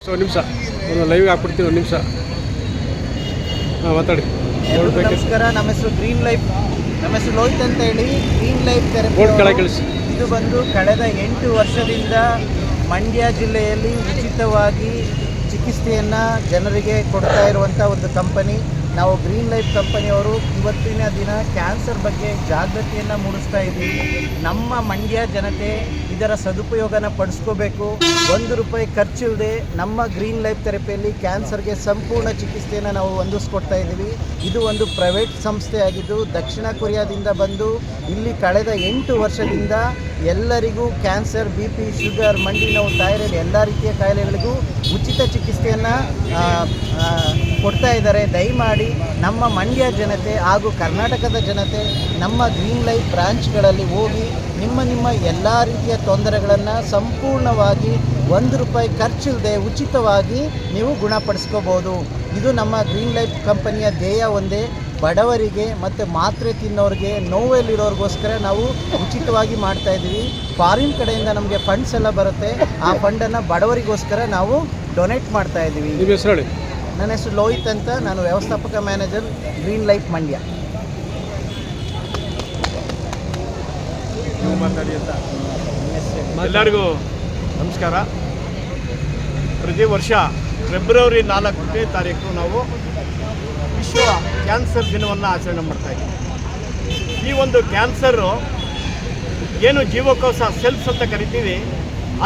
ಒಂದು ನಿಮಿಷ ಒಂದು ಲೈವ್ ಹಾಕ್ಬಿಡ್ತೀನಿ. ಒಂದು ನಿಮಿಷ ಮಾತಾಡಿ. ನಮಸ್ಕಾರ, ನಮ್ಮ ಹೆಸರು ಗ್ರೀನ್ ಲೈಫ್, ನಮ್ಮ ಹೆಸರು ಲೋಹಿತ್ ಅಂತ ಹೇಳಿ. ಗ್ರೀನ್ ಲೈಫ್ ಥೆರಪಿ ಇದು ಬಂದು ಕಳೆದ 8 ವರ್ಷದಿಂದ ಮಂಡ್ಯ ಜಿಲ್ಲೆಯಲ್ಲಿ ಉಚಿತವಾಗಿ ಚಿಕಿತ್ಸೆಯನ್ನು ಜನರಿಗೆ ಕೊಡ್ತಾ ಇರುವಂಥ ಒಂದು ಕಂಪನಿ. ನಾವು ಗ್ರೀನ್ ಲೈಫ್ ಕಂಪನಿಯವರು ಇವತ್ತಿನ ದಿನ ಕ್ಯಾನ್ಸರ್ ಬಗ್ಗೆ ಜಾಗೃತಿಯನ್ನು ಮೂಡಿಸ್ತಾ ಇದ್ದೀವಿ. ನಮ್ಮ ಮಂಡ್ಯ ಜನತೆ ಇದರ ಸದುಪಯೋಗನ ಪಡಿಸ್ಕೋಬೇಕು. ₹1 ಖರ್ಚಿಲ್ಲದೆ ನಮ್ಮ ಗ್ರೀನ್ ಲೈಫ್ ಥೆರಪಿಯಲ್ಲಿ ಕ್ಯಾನ್ಸರ್ಗೆ ಸಂಪೂರ್ಣ ಚಿಕಿತ್ಸೆಯನ್ನು ನಾವು ಹೊಂದಿಸ್ಕೊಡ್ತಾ ಇದ್ದೀವಿ. ಇದು ಒಂದು ಪ್ರೈವೇಟ್ ಸಂಸ್ಥೆಯಾಗಿದ್ದು ದಕ್ಷಿಣ ಕೊರಿಯಾದಿಂದ ಬಂದು ಇಲ್ಲಿ ಕಳೆದ 8 ವರ್ಷದಿಂದ ಎಲ್ಲರಿಗೂ ಕ್ಯಾನ್ಸರ್, BP, ಶುಗರ್, ಮಂಡಿ ನೋವು, ಥೈರಾಯ್ಡ್ ಎಲ್ಲ ರೀತಿಯ ಕಾಯಿಲೆಗಳಿಗೂ ಉಚಿತ ಚಿಕಿತ್ಸೆಯನ್ನು ಕೊಡ್ತಾ ಇದ್ದಾರೆ. ದಯಮಾಡಿ ನಮ್ಮ ಮಂಡ್ಯ ಜನತೆ ಹಾಗೂ ಕರ್ನಾಟಕದ ಜನತೆ ನಮ್ಮ ಗ್ರೀನ್ ಲೈಫ್ ಬ್ರಾಂಚ್ಗಳಲ್ಲಿ ಹೋಗಿ ನಿಮ್ಮ ಎಲ್ಲ ರೀತಿಯ ತೊಂದರೆಗಳನ್ನು ಸಂಪೂರ್ಣವಾಗಿ ₹1 ಖರ್ಚಿಲ್ಲದೆ ಉಚಿತವಾಗಿ ನೀವು ಗುಣಪಡಿಸ್ಕೋಬೋದು. ಇದು ನಮ್ಮ ಗ್ರೀನ್ ಲೈಫ್ ಕಂಪನಿಯ ಧ್ಯೇಯ ಒಂದೇ, ಬಡವರಿಗೆ ಮತ್ತು ಮಾತ್ರೆ ತಿನ್ನೋರಿಗೆ, ನೋವಲ್ಲಿರೋರಿಗೋಸ್ಕರ ನಾವು ಉಚಿತವಾಗಿ ಮಾಡ್ತಾಯಿದ್ದೀವಿ. ಫಾರಿನ್ ಕಡೆಯಿಂದ ನಮಗೆ ಫಂಡ್ಸ್ ಎಲ್ಲ ಬರುತ್ತೆ, ಆ ಫಂಡನ್ನು ಬಡವರಿಗೋಸ್ಕರ ನಾವು ಡೊನೇಟ್ ಮಾಡ್ತಾಯಿದ್ದೀವಿ. ನಿಮ್ಮ ಹೆಸರು ಹೇಳಿ. ನನ್ನ ಹೆಸರು ಲೋಹಿತ್ ಅಂತ, ನಾನು ವ್ಯವಸ್ಥಾಪಕ ಮ್ಯಾನೇಜರ್ ಗ್ರೀನ್ ಲೈಫ್ ಮಂಡ್ಯ. ಮಾತಾಡಿ ಅಂತ ಎಲ್ಲರಿಗೂ ನಮಸ್ಕಾರ. ಪ್ರತಿ ವರ್ಷ ಫೆಬ್ರವರಿ 4ನೇ ತಾರೀಕು ನಾವು ವಿಶ್ವ ಕ್ಯಾನ್ಸರ್ ದಿನವನ್ನು ಆಚರಣೆ ಮಾಡ್ತಾಯಿದ್ದೀವಿ. ಈ ಒಂದು ಕ್ಯಾನ್ಸರು ಏನು ಜೀವಕೋಶ ಸೆಲ್ಸ್ ಅಂತ ಕರಿತೀವಿ,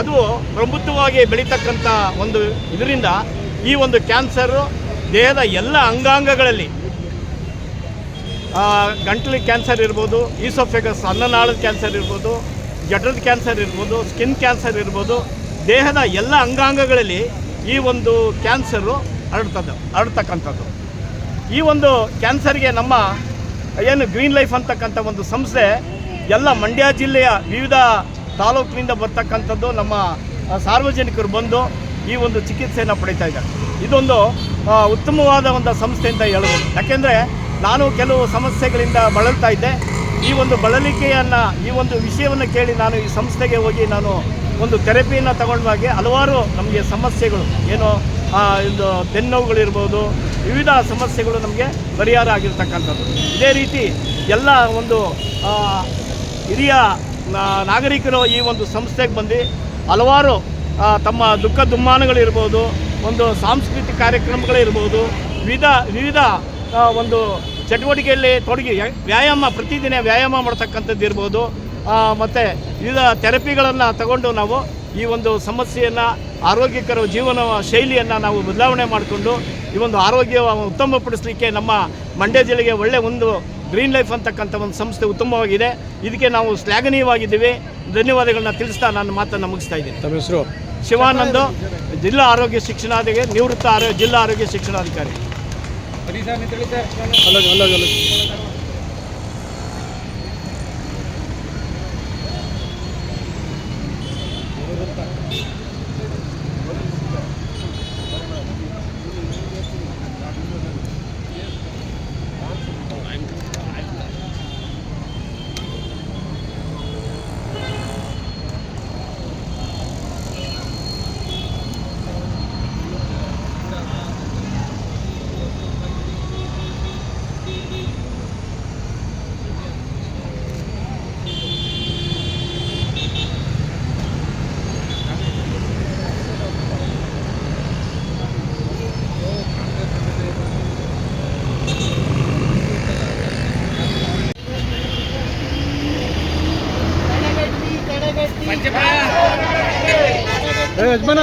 ಅದು ಪ್ರಬುದ್ಧವಾಗಿ ಬೆಳೀತಕ್ಕಂಥ ಒಂದು ಇದರಿಂದ ಈ ಒಂದು ಕ್ಯಾನ್ಸರು ದೇಹದ ಎಲ್ಲ ಅಂಗಾಂಗಗಳಲ್ಲಿ, ಗಂಟಲು ಕ್ಯಾನ್ಸರ್ ಇರ್ಬೋದು, ಈಸೋಫೆಗಸ್ ಅನ್ನನಾಳದ ಕ್ಯಾನ್ಸರ್ ಇರ್ಬೋದು, ಜಠರದ ಕ್ಯಾನ್ಸರ್ ಇರ್ಬೋದು, ಸ್ಕಿನ್ ಕ್ಯಾನ್ಸರ್ ಇರ್ಬೋದು, ದೇಹದ ಎಲ್ಲ ಅಂಗಾಂಗಗಳಲ್ಲಿ ಈ ಒಂದು ಕ್ಯಾನ್ಸರು ಹರಡ್ತಕ್ಕಂಥದ್ದು. ಈ ಒಂದು ಕ್ಯಾನ್ಸರ್ಗೆ ನಮ್ಮ ಏನು ಗ್ರೀನ್ ಲೈಫ್ ಅಂತಕ್ಕಂಥ ಒಂದು ಸಂಸ್ಥೆ ಎಲ್ಲ ಮಂಡ್ಯ ಜಿಲ್ಲೆಯ ವಿವಿಧ ತಾಲೂಕಿನಿಂದ ಬರ್ತಕ್ಕಂಥದ್ದು ನಮ್ಮ ಸಾರ್ವಜನಿಕರು ಬಂದು ಈ ಒಂದು ಚಿಕಿತ್ಸೆಯನ್ನು ಪಡೀತಾ ಇದ್ದಾರೆ. ಇದೊಂದು ಉತ್ತಮವಾದ ಒಂದು ಸಂಸ್ಥೆ ಅಂತ ಹೇಳ್ಬೋದು. ಯಾಕೆಂದರೆ ನಾನು ಕೆಲವು ಸಮಸ್ಯೆಗಳಿಂದ ಬಳಲ್ತಾ ಇದ್ದೆ. ಈ ಒಂದು ಬಳಲಿಕೆಯನ್ನು, ಈ ಒಂದು ವಿಷಯವನ್ನು ಕೇಳಿ ನಾನು ಈ ಸಂಸ್ಥೆಗೆ ಹೋಗಿ ನಾನು ಒಂದು ಥೆರಪಿಯನ್ನು ತಗೊಂಡಾಗೆ ಹಲವಾರು ನಮಗೆ ಸಮಸ್ಯೆಗಳು, ಏನು ಇದು ಬೆನ್ನೋವುಗಳಿರ್ಬೋದು, ವಿವಿಧ ಸಮಸ್ಯೆಗಳು ನಮಗೆ ಪರಿಹಾರ ಆಗಿರ್ತಕ್ಕಂಥದ್ದು. ಇದೇ ರೀತಿ ಎಲ್ಲ ಒಂದು ಹಿರಿಯ ನಾಗರಿಕರು ಈ ಒಂದು ಸಂಸ್ಥೆಗೆ ಬಂದು ಹಲವಾರು ತಮ್ಮ ದುಃಖ ದುಮ್ಮಾನಗಳಿರ್ಬೋದು, ಒಂದು ಸಾಂಸ್ಕೃತಿಕ ಕಾರ್ಯಕ್ರಮಗಳಿರ್ಬೋದು, ವಿವಿಧ ಒಂದು ಚಟುವಟಿಕೆಯಲ್ಲಿ ತೊಡಗಿ ಪ್ರತಿದಿನ ವ್ಯಾಯಾಮ ಮಾಡ್ತಕ್ಕಂಥದ್ದು ಇರ್ಬೋದು, ಮತ್ತು ವಿವಿಧ ಥೆರಪಿಗಳನ್ನು ತಗೊಂಡು ನಾವು ಈ ಒಂದು ಸಮಸ್ಯೆಯನ್ನು, ಆರೋಗ್ಯಕರ ಜೀವನ ಶೈಲಿಯನ್ನು ನಾವು ಬದಲಾವಣೆ ಮಾಡಿಕೊಂಡು ಈ ಒಂದು ಆರೋಗ್ಯ ಉತ್ತಮಪಡಿಸಲಿಕ್ಕೆ ನಮ್ಮ ಮಂಡ್ಯ ಜಿಲ್ಲೆಗೆ ಒಳ್ಳೆಯ ಒಂದು ಗ್ರೀನ್ ಲೈಫ್ ಅಂತಕ್ಕಂಥ ಒಂದು ಸಂಸ್ಥೆ ಉತ್ತಮವಾಗಿದೆ. ಇದಕ್ಕೆ ನಾವು ಶ್ಲಾಘನೀಯವಾಗಿದ್ದೀವಿ. ಧನ್ಯವಾದಗಳನ್ನ ತಿಳಿಸ್ತಾ ನಾನು ಮಾತನ್ನು ಮುಗಿಸ್ತಾ ಇದ್ದೀನಿ. ತಮ್ಮ ಹೆಸರು? ಶಿವಾನಂದ್, ಜಿಲ್ಲಾ ಆರೋಗ್ಯ ಶಿಕ್ಷಣಾಧಿಕಾರಿ, ನಿವೃತ್ತ ಜಿಲ್ಲಾ ಆರೋಗ್ಯ ಶಿಕ್ಷಣಾಧಿಕಾರಿ. ಯಜಮಾನ